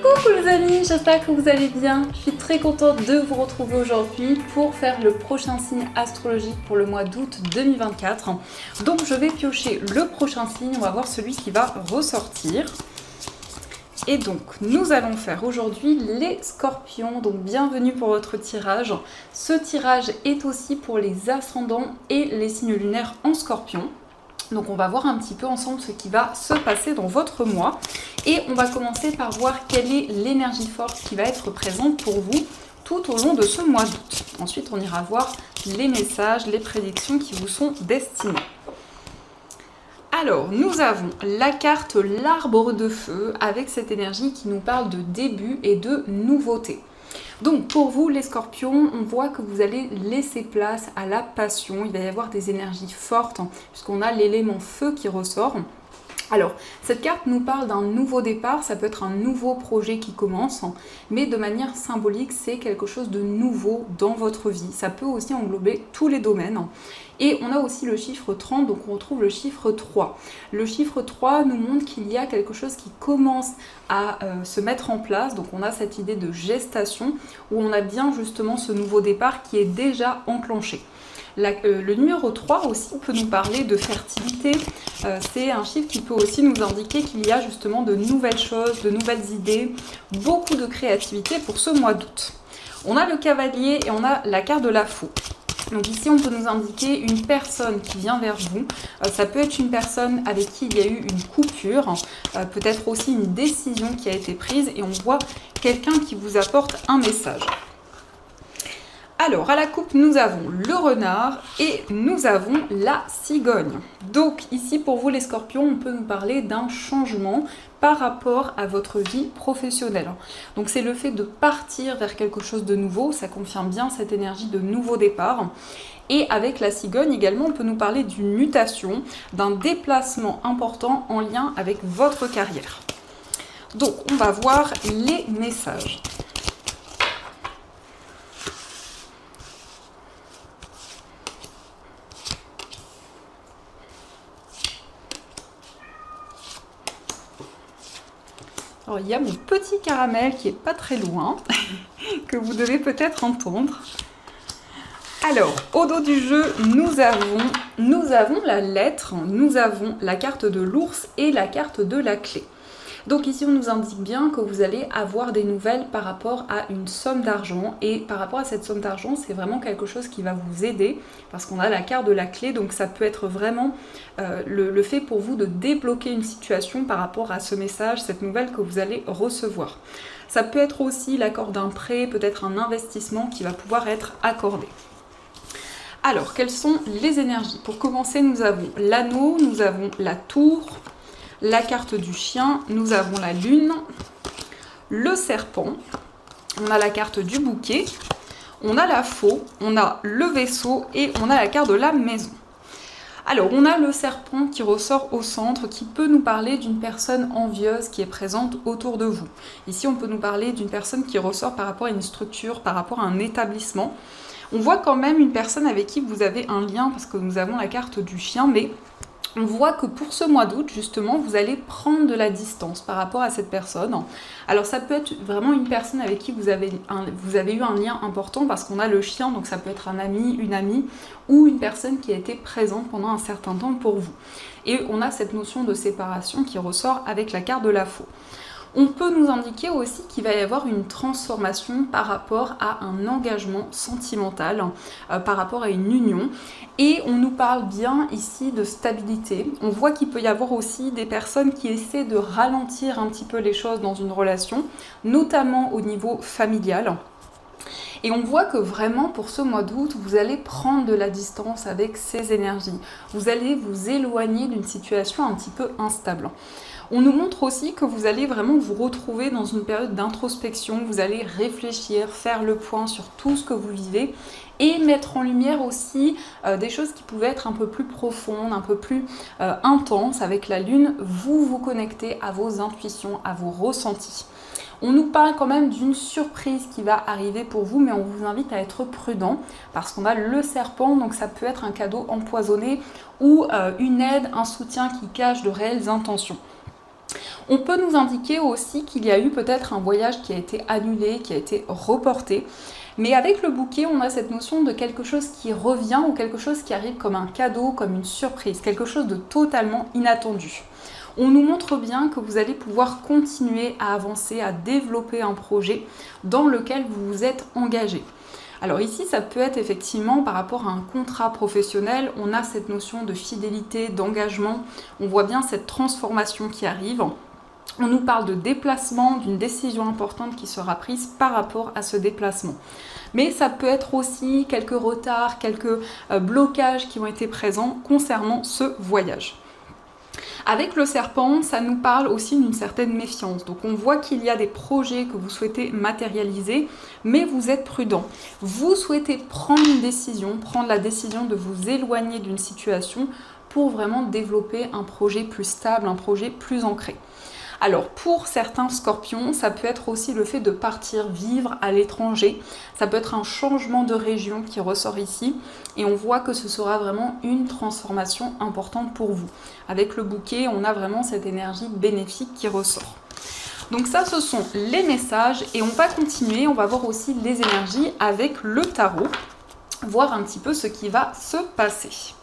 Coucou les amis, j'espère que vous allez bien. Je suis très contente de vous retrouver aujourd'hui pour faire le prochain signe astrologique pour le mois d'août 2024. Donc je vais piocher le prochain signe, on va voir celui qui va ressortir. Et donc nous allons faire aujourd'hui les scorpions, donc bienvenue pour votre tirage. Ce tirage est aussi pour les ascendants et les signes lunaires en scorpion. Donc on va voir un petit peu ensemble ce qui va se passer dans votre mois. Et on va commencer par voir quelle est l'énergie forte qui va être présente pour vous tout au long de ce mois d'août. Ensuite on ira voir les messages, les prédictions qui vous sont destinées. Alors, nous avons la carte l'arbre de feu avec cette énergie qui nous parle de début et de nouveauté. Donc pour vous les scorpions, on voit que vous allez laisser place à la passion, il va y avoir des énergies fortes puisqu'on a l'élément feu qui ressort. Alors, cette carte nous parle d'un nouveau départ, ça peut être un nouveau projet qui commence, mais de manière symbolique, c'est quelque chose de nouveau dans votre vie. Ça peut aussi englober tous les domaines. Et on a aussi le chiffre 30, donc on retrouve le chiffre 3. Le chiffre 3 nous montre qu'il y a quelque chose qui commence à se mettre en place, donc on a cette idée de gestation, où on a bien justement ce nouveau départ qui est déjà enclenché. Le numéro 3 aussi peut nous parler de fertilité, c'est un chiffre qui peut aussi nous indiquer qu'il y a justement de nouvelles choses, de nouvelles idées, beaucoup de créativité pour ce mois d'août. On a le cavalier et on a la carte de la faux. Donc ici on peut nous indiquer une personne qui vient vers vous, ça peut être une personne avec qui il y a eu une coupure, peut-être aussi une décision qui a été prise et on voit quelqu'un qui vous apporte un message. Alors, à la coupe, nous avons le renard et nous avons la cigogne. Donc, ici, pour vous les scorpions, on peut nous parler d'un changement par rapport à votre vie professionnelle. Donc, c'est le fait de partir vers quelque chose de nouveau, ça confirme bien cette énergie de nouveau départ. Et avec la cigogne également, on peut nous parler d'une mutation, d'un déplacement important en lien avec votre carrière. Donc, on va voir les messages. Alors, il y a mon petit caramel qui est pas très loin, que vous devez peut-être entendre. Alors, au dos du jeu, nous avons la lettre, nous avons la carte de l'ours et la carte de la clé. Donc ici, on nous indique bien que vous allez avoir des nouvelles par rapport à une somme d'argent. Et par rapport à cette somme d'argent, c'est vraiment quelque chose qui va vous aider parce qu'on a la carte de la clé. Donc ça peut être vraiment le fait pour vous de débloquer une situation par rapport à ce message, cette nouvelle que vous allez recevoir. Ça peut être aussi l'accord d'un prêt, peut-être un investissement qui va pouvoir être accordé. Alors, quelles sont les énergies? Pour commencer, nous avons l'anneau, nous avons la tour, la carte du chien, nous avons la lune, le serpent, on a la carte du bouquet, on a la faux, on a le vaisseau et on a la carte de la maison. Alors, on a le serpent qui ressort au centre, qui peut nous parler d'une personne envieuse qui est présente autour de vous. Ici, on peut nous parler d'une personne qui ressort par rapport à une structure, par rapport à un établissement. On voit quand même une personne avec qui vous avez un lien, parce que nous avons la carte du chien, mais on voit que pour ce mois d'août, justement, vous allez prendre de la distance par rapport à cette personne. Alors ça peut être vraiment une personne avec qui vous avez eu un lien important parce qu'on a le chien, donc ça peut être un ami, une amie ou une personne qui a été présente pendant un certain temps pour vous. Et on a cette notion de séparation qui ressort avec la carte de la faux. On peut nous indiquer aussi qu'il va y avoir une transformation par rapport à un engagement sentimental, par rapport à une union. Et on nous parle bien ici de stabilité. On voit qu'il peut y avoir aussi des personnes qui essaient de ralentir un petit peu les choses dans une relation, notamment au niveau familial. Et on voit que vraiment pour ce mois d'août, vous allez prendre de la distance avec ces énergies. Vous allez vous éloigner d'une situation un petit peu instable. On nous montre aussi que vous allez vraiment vous retrouver dans une période d'introspection, vous allez réfléchir, faire le point sur tout ce que vous vivez et mettre en lumière aussi des choses qui pouvaient être un peu plus profondes, un peu plus intenses. Avec la lune, vous vous connectez à vos intuitions, à vos ressentis. On nous parle quand même d'une surprise qui va arriver pour vous, mais on vous invite à être prudent parce qu'on a le serpent, donc ça peut être un cadeau empoisonné ou une aide, un soutien qui cache de réelles intentions. On peut nous indiquer aussi qu'il y a eu peut-être un voyage qui a été annulé, qui a été reporté. Mais avec le bouquet, on a cette notion de quelque chose qui revient ou quelque chose qui arrive comme un cadeau, comme une surprise, quelque chose de totalement inattendu. On nous montre bien que vous allez pouvoir continuer à avancer, à développer un projet dans lequel vous vous êtes engagé. Alors ici, ça peut être effectivement par rapport à un contrat professionnel, on a cette notion de fidélité, d'engagement, on voit bien cette transformation qui arrive. On nous parle de déplacement, d'une décision importante qui sera prise par rapport à ce déplacement. Mais ça peut être aussi quelques retards, quelques blocages qui ont été présents concernant ce voyage. Avec le serpent, ça nous parle aussi d'une certaine méfiance. Donc on voit qu'il y a des projets que vous souhaitez matérialiser, mais vous êtes prudent. Vous souhaitez prendre une décision, prendre la décision de vous éloigner d'une situation pour vraiment développer un projet plus stable, un projet plus ancré. Alors pour certains scorpions, ça peut être aussi le fait de partir vivre à l'étranger. Ça peut être un changement de région qui ressort ici. Et on voit que ce sera vraiment une transformation importante pour vous. Avec le bouquet, on a vraiment cette énergie bénéfique qui ressort. Donc ça, ce sont les messages. Et on va continuer, on va voir aussi les énergies avec le tarot. Voir un petit peu ce qui va se passer.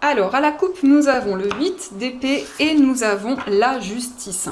Alors, à la coupe, nous avons le 8 d'épée et nous avons la justice.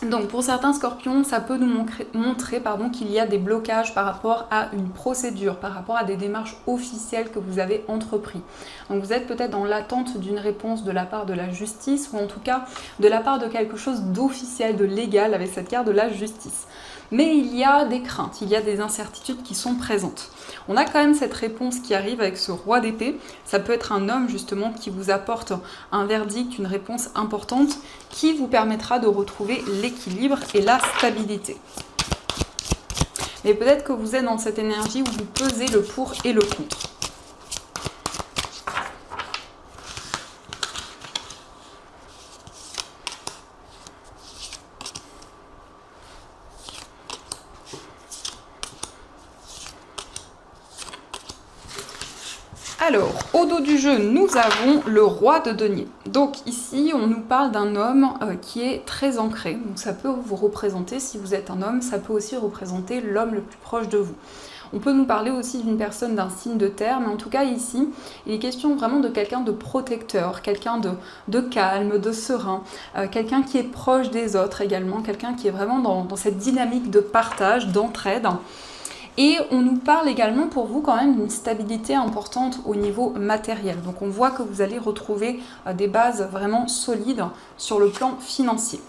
Donc, pour certains scorpions, ça peut nous montrer qu'il y a des blocages par rapport à une procédure, par rapport à des démarches officielles que vous avez entreprises. Donc, vous êtes peut-être dans l'attente d'une réponse de la part de la justice ou en tout cas de la part de quelque chose d'officiel, de légal avec cette carte de la justice. Mais il y a des craintes, il y a des incertitudes qui sont présentes. On a quand même cette réponse qui arrive avec ce roi d'épée. Ça peut être un homme justement qui vous apporte un verdict, une réponse importante qui vous permettra de retrouver l'équilibre et la stabilité. Mais peut-être que vous êtes dans cette énergie où vous pesez le pour et le contre. Alors, au dos du jeu, nous avons le roi de denier. Donc ici, on nous parle d'un homme qui est très ancré. Donc ça peut vous représenter, si vous êtes un homme, ça peut aussi représenter l'homme le plus proche de vous. On peut nous parler aussi d'une personne d'un signe de terre, mais en tout cas ici, il est question vraiment de quelqu'un de protecteur, quelqu'un de calme, de serein, quelqu'un qui est proche des autres également, quelqu'un qui est vraiment dans cette dynamique de partage, d'entraide. Et on nous parle également pour vous quand même d'une stabilité importante au niveau matériel. Donc on voit que vous allez retrouver des bases vraiment solides sur le plan financier.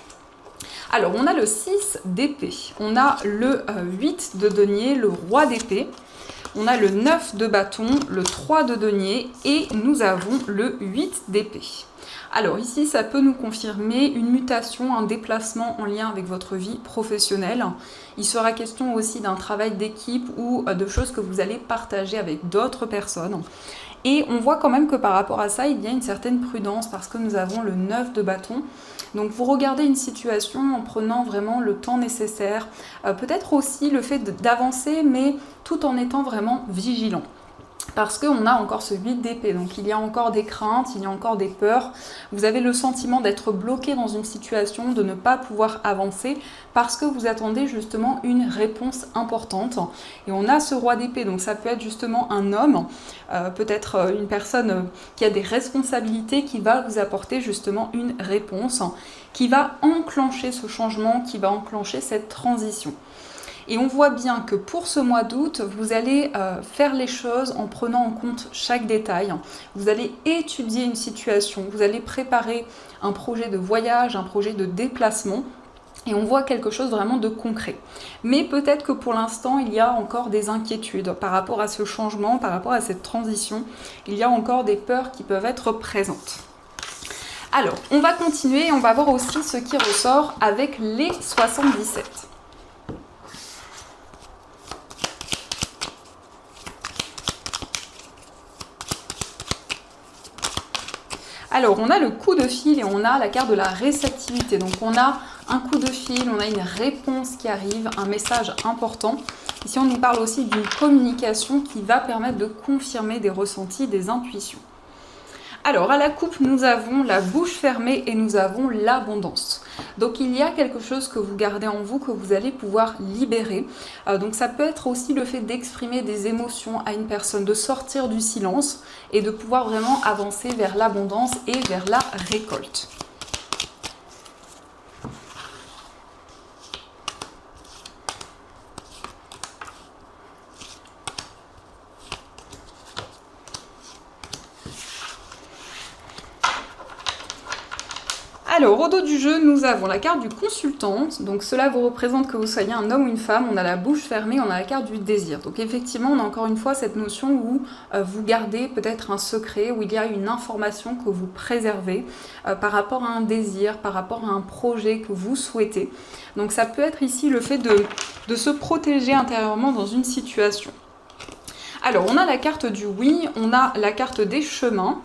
Alors on a le 6 d'épée, on a le 8 de denier, le roi d'épée, on a le 9 de bâton, le 3 de denier et nous avons le 8 d'épée. Alors ici, ça peut nous confirmer une mutation, un déplacement en lien avec votre vie professionnelle. Il sera question aussi d'un travail d'équipe ou de choses que vous allez partager avec d'autres personnes. Et on voit quand même que par rapport à ça, il y a une certaine prudence parce que nous avons le 9 de bâton. Donc vous regardez une situation en prenant vraiment le temps nécessaire. Peut-être aussi le fait d'avancer, mais tout en étant vraiment vigilant. Parce qu'on a encore ce 8 d'épée, donc il y a encore des craintes, il y a encore des peurs. Vous avez le sentiment d'être bloqué dans une situation, de ne pas pouvoir avancer parce que vous attendez justement une réponse importante. Et on a ce roi d'épée, donc ça peut être justement un homme, peut-être une personne qui a des responsabilités qui va vous apporter justement une réponse, qui va enclencher ce changement, qui va enclencher cette transition. Et on voit bien que pour ce mois d'août, vous allez faire les choses en prenant en compte chaque détail. Vous allez étudier une situation, vous allez préparer un projet de voyage, un projet de déplacement. Et on voit quelque chose vraiment de concret. Mais peut-être que pour l'instant, il y a encore des inquiétudes par rapport à ce changement, par rapport à cette transition. Il y a encore des peurs qui peuvent être présentes. Alors, on va continuer et on va voir aussi ce qui ressort avec les 77. Alors, on a le coup de fil et on a la carte de la réceptivité. Donc, on a un coup de fil, on a une réponse qui arrive, un message important. Ici, Ici, on nous parle aussi d'une communication qui va permettre de confirmer des ressentis, des intuitions. Alors, à la coupe, nous avons la bouche fermée et nous avons l'abondance. Donc, il y a quelque chose que vous gardez en vous, que vous allez pouvoir libérer. Donc, ça peut être aussi le fait d'exprimer des émotions à une personne, de sortir du silence et de pouvoir vraiment avancer vers l'abondance et vers la récolte. Alors, au dos du jeu, nous avons la carte du consultant. Donc, cela vous représente que vous soyez un homme ou une femme. On a la bouche fermée, on a la carte du désir. Donc, effectivement, on a encore une fois cette notion où vous gardez peut-être un secret, où il y a une information que vous préservez par rapport à un désir, par rapport à un projet que vous souhaitez. Donc, ça peut être ici le fait de se protéger intérieurement dans une situation. Alors, on a la carte du oui, on a la carte des chemins,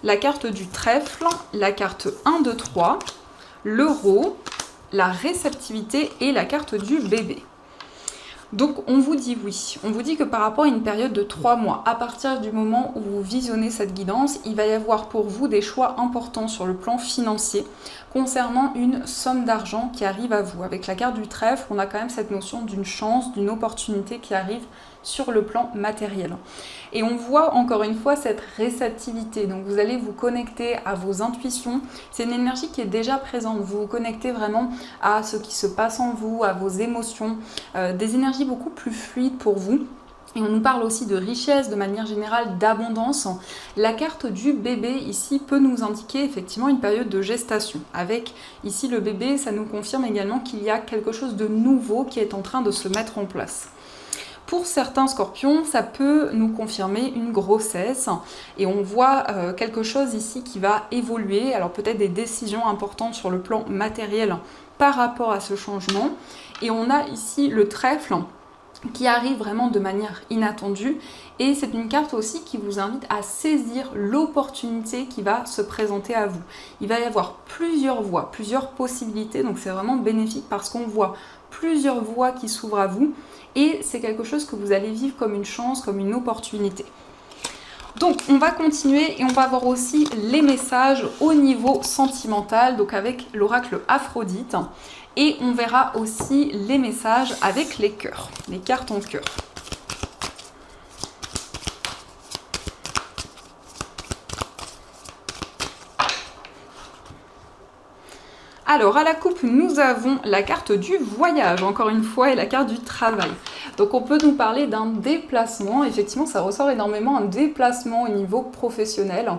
la carte du trèfle, la carte 1, 2, 3, l'euro, la réceptivité et la carte du bébé. Donc on vous dit oui, on vous dit que par rapport à une période de 3 mois, à partir du moment où vous visionnez cette guidance, il va y avoir pour vous des choix importants sur le plan financier concernant une somme d'argent qui arrive à vous. Avec la carte du trèfle, on a quand même cette notion d'une chance, d'une opportunité qui arrive sur le plan matériel. Et on voit encore une fois cette réceptivité, donc vous allez vous connecter à vos intuitions, c'est une énergie qui est déjà présente, vous vous connectez vraiment à ce qui se passe en vous, à vos émotions, des énergies beaucoup plus fluides pour vous. Et on nous parle aussi de richesse, de manière générale d'abondance. La carte du bébé ici peut nous indiquer effectivement une période de gestation. Avec ici le bébé, ça nous confirme également qu'il y a quelque chose de nouveau qui est en train de se mettre en place. Pour certains scorpions, ça peut nous confirmer une grossesse et on voit quelque chose ici qui va évoluer, alors peut-être des décisions importantes sur le plan matériel par rapport à ce changement. Et on a ici le trèfle qui arrive vraiment de manière inattendue et c'est une carte aussi qui vous invite à saisir l'opportunité qui va se présenter à vous. Il va y avoir plusieurs voies, plusieurs possibilités, donc c'est vraiment bénéfique parce qu'on voit plusieurs voies qui s'ouvrent à vous et c'est quelque chose que vous allez vivre comme une chance, comme une opportunité. Donc on va continuer et on va voir aussi les messages au niveau sentimental, donc avec l'oracle Aphrodite. Et on verra aussi les messages avec les cœurs, les cartes en cœur. Alors, à la coupe, nous avons la carte du voyage, encore une fois, et la carte du travail. Donc, on peut nous parler d'un déplacement. Effectivement, ça ressort énormément, un déplacement au niveau professionnel.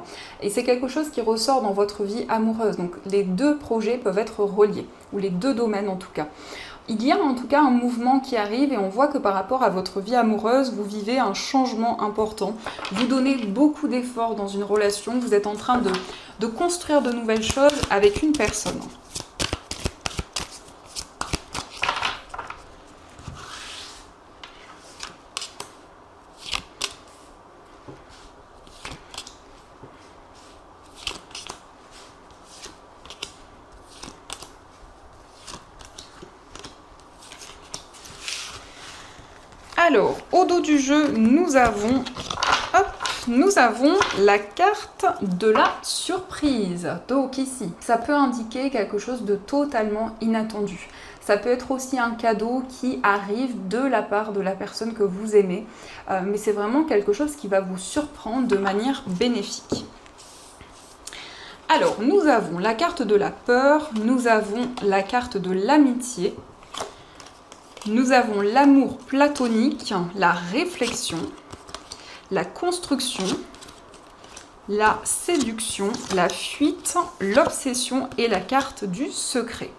Et c'est quelque chose qui ressort dans votre vie amoureuse. Donc, les deux projets peuvent être reliés, ou les deux domaines en tout cas. Il y a en tout cas un mouvement qui arrive et on voit que par rapport à votre vie amoureuse, vous vivez un changement important. Vous donnez beaucoup d'efforts dans une relation. Vous êtes en train de construire de nouvelles choses avec une personne. Alors, au dos du jeu, nous avons la carte de la surprise. Donc ici, ça peut indiquer quelque chose de totalement inattendu. Ça peut être aussi un cadeau qui arrive de la part de la personne que vous aimez. Mais c'est vraiment quelque chose qui va vous surprendre de manière bénéfique. Alors, nous avons la carte de la peur, nous avons la carte de l'amitié. Nous avons l'amour platonique, la réflexion, la construction, la séduction, la fuite, l'obsession et la carte du secret.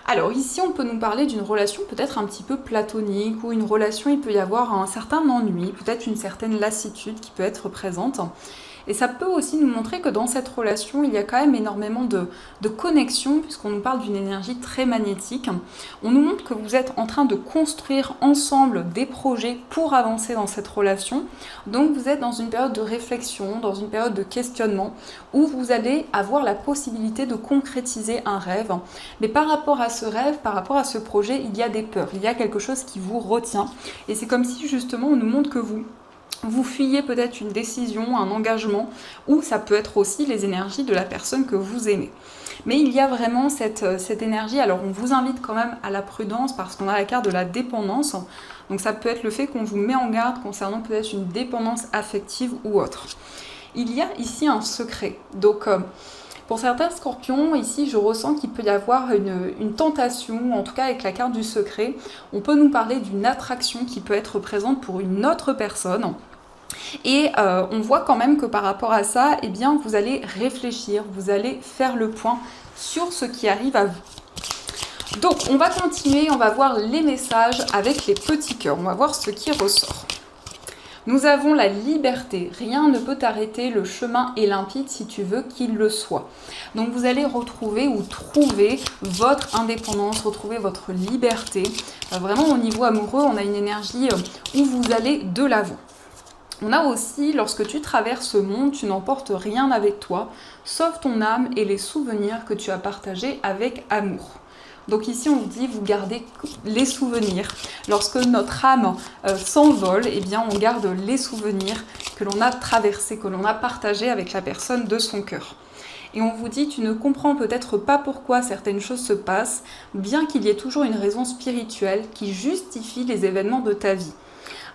Alors ici, on peut nous parler d'une relation peut-être un petit peu platonique ou une relation, il peut y avoir un certain ennui, peut-être une certaine lassitude qui peut être présente. Et ça peut aussi nous montrer que dans cette relation, il y a quand même énormément de connexion, puisqu'on nous parle d'une énergie très magnétique. On nous montre que vous êtes en train de construire ensemble des projets pour avancer dans cette relation. Donc vous êtes dans une période de réflexion, dans une période de questionnement, où vous allez avoir la possibilité de concrétiser un rêve. Mais par rapport à ce rêve, par rapport à ce projet, il y a des peurs, il y a quelque chose qui vous retient. Et c'est comme si justement on nous montre que vous fuyez peut-être une décision, un engagement, ou ça peut être aussi les énergies de la personne que vous aimez. Mais il y a vraiment cette énergie, alors on vous invite quand même à la prudence parce qu'on a la carte de la dépendance, donc ça peut être le fait qu'on vous met en garde concernant peut-être une dépendance affective ou autre. Il y a ici un secret, donc pour certains scorpions, ici je ressens qu'il peut y avoir une tentation, en tout cas avec la carte du secret, on peut nous parler d'une attraction qui peut être présente pour une autre personne. Et on voit quand même que par rapport à ça, eh bien, vous allez réfléchir, vous allez faire le point sur ce qui arrive à vous. Donc on va continuer, on va voir les messages avec les petits cœurs, on va voir ce qui ressort. Nous avons la liberté, rien ne peut t'arrêter, le chemin est limpide si tu veux qu'il le soit. Donc vous allez retrouver ou trouver votre indépendance, retrouver votre liberté. Vraiment au niveau amoureux, on a une énergie où vous allez de l'avant. On a aussi, lorsque tu traverses ce monde, tu n'emportes rien avec toi, sauf ton âme et les souvenirs que tu as partagés avec amour. Donc ici, on vous dit, vous gardez les souvenirs. Lorsque notre âme s'envole, eh bien, on garde les souvenirs que l'on a traversés, que l'on a partagés avec la personne de son cœur. Et on vous dit, tu ne comprends peut-être pas pourquoi certaines choses se passent, bien qu'il y ait toujours une raison spirituelle qui justifie les événements de ta vie.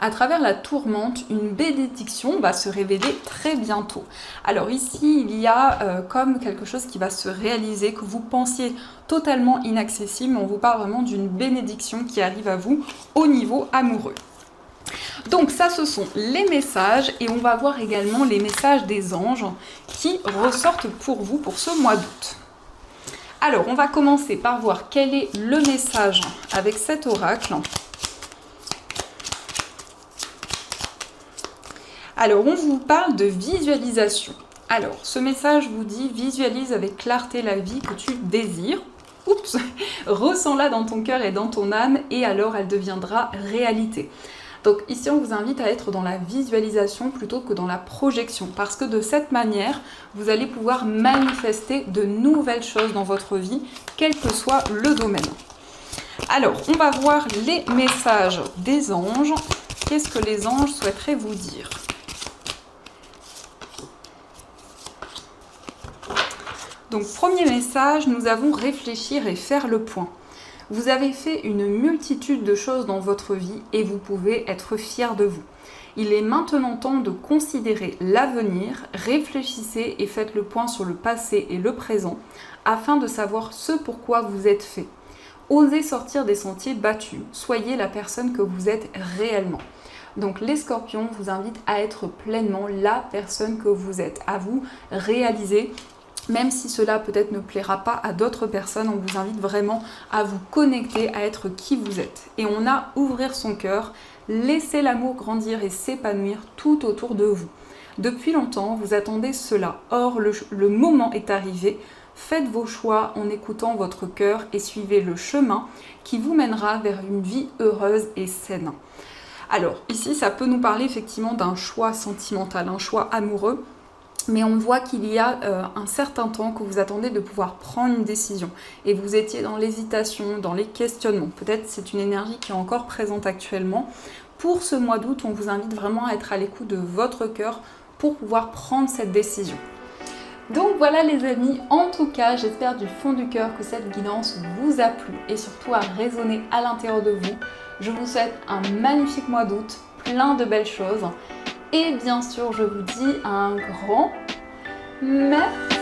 À travers la tourmente, une bénédiction va se révéler très bientôt. Alors ici, il y a comme quelque chose qui va se réaliser, que vous pensiez totalement inaccessible, mais on vous parle vraiment d'une bénédiction qui arrive à vous au niveau amoureux. Donc ça, ce sont les messages, et on va voir également les messages des anges qui ressortent pour vous pour ce mois d'août. Alors, on va commencer par voir quel est le message avec cet oracle. Alors, on vous parle de visualisation. Alors, ce message vous dit, visualise avec clarté la vie que tu désires. Oups, ressens-la dans ton cœur et dans ton âme, et alors elle deviendra réalité. Donc ici, on vous invite à être dans la visualisation plutôt que dans la projection, parce que de cette manière, vous allez pouvoir manifester de nouvelles choses dans votre vie, quel que soit le domaine. Alors, on va voir les messages des anges. Qu'est-ce que les anges souhaiteraient vous dire ? Donc, premier message, nous avons réfléchir et faire le point. Vous avez fait une multitude de choses dans votre vie et vous pouvez être fiers de vous. Il est maintenant temps de considérer l'avenir, réfléchissez et faites le point sur le passé et le présent afin de savoir ce pourquoi vous êtes fait. Osez sortir des sentiers battus, soyez la personne que vous êtes réellement. Donc les scorpions vous invitent à être pleinement la personne que vous êtes, à vous réaliser. Même si cela peut-être ne plaira pas à d'autres personnes, on vous invite vraiment à vous connecter, à être qui vous êtes. Et on a ouvrir son cœur, laisser l'amour grandir et s'épanouir tout autour de vous. Depuis longtemps, vous attendez cela. Or, le moment est arrivé. Faites vos choix en écoutant votre cœur et suivez le chemin qui vous mènera vers une vie heureuse et saine. Alors, ici, ça peut nous parler effectivement d'un choix sentimental, un choix amoureux. Mais on voit qu'il y a un certain temps que vous attendez de pouvoir prendre une décision. Et vous étiez dans l'hésitation, dans les questionnements. Peut-être c'est une énergie qui est encore présente actuellement. Pour ce mois d'août, on vous invite vraiment à être à l'écoute de votre cœur pour pouvoir prendre cette décision. Donc voilà les amis, en tout cas, j'espère du fond du cœur que cette guidance vous a plu et surtout a résonné à l'intérieur de vous. Je vous souhaite un magnifique mois d'août, plein de belles choses. Et bien sûr, je vous dis un grand merci.